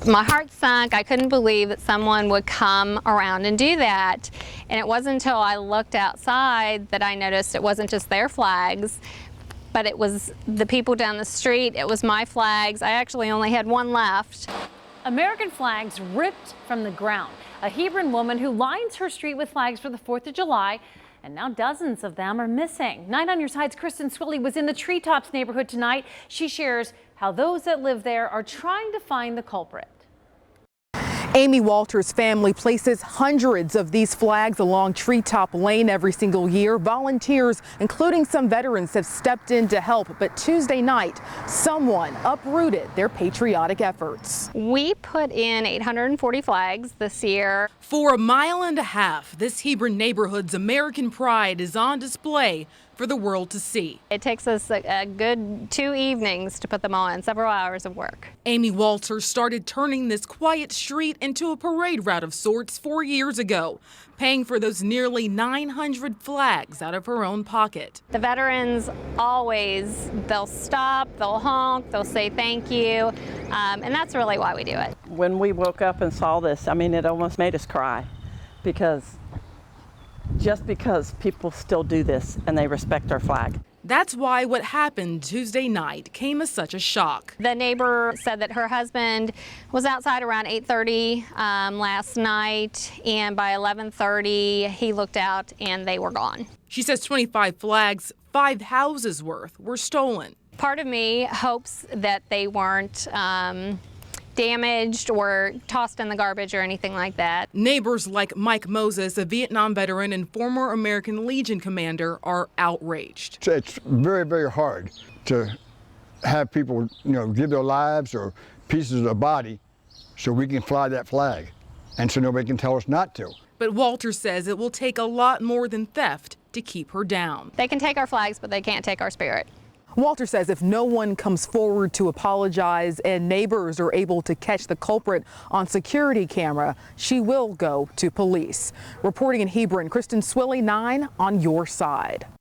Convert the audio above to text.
My heart sunk. I couldn't believe that someone would come around and do that. And it wasn't until I looked outside that I noticed it wasn't just their flags, but it was the people down the street. It was my flags. I actually only had one left. American flags ripped from the ground. A Hebron woman who lines her street with flags for the 4th of July, and now dozens of them are missing. 9 on Your Side's Kristen Swilley was in the Treetops neighborhood tonight. She shares how those that live there are trying to find the culprit. Amy Walters' family places hundreds of these flags along Treetop Lane every single year. Volunteers, including some veterans, have stepped in to help. But Tuesday night, someone uprooted their patriotic efforts. We put in 840 flags this year. For a mile and a half, this Hebron neighborhood's American pride is on display for the world to see. It takes us a good 2 evenings to put them all in, several hours of work. Amy Walters started turning this quiet street into a parade route of sorts 4 years ago, paying for those nearly 900 flags out of her own pocket. The veterans always, they'll stop, they'll honk, they'll say thank you, and that's really why we do it. When we woke up and saw this, I mean, it almost made us cry, because people still do this and they respect our flag. That's why what happened Tuesday night came as such a shock. The neighbor said that her husband was outside around 8:30 last night, and by 11:30 he looked out and they were gone. She says 25 flags, 5 houses worth, were stolen. Part of me hopes that they weren't damaged or tossed in the garbage or anything like that. Neighbors like Mike Moses, a Vietnam veteran and former American Legion commander, are outraged. It's very, very hard to have people, give their lives or pieces of their body so we can fly that flag, and so nobody can tell us not to. But Walter says it will take a lot more than theft to keep her down. They can take our flags, but they can't take our spirit. Walter says if no one comes forward to apologize and neighbors are able to catch the culprit on security camera, she will go to police. Reporting in Hebron, Kristen Swilley, 9 on Your Side.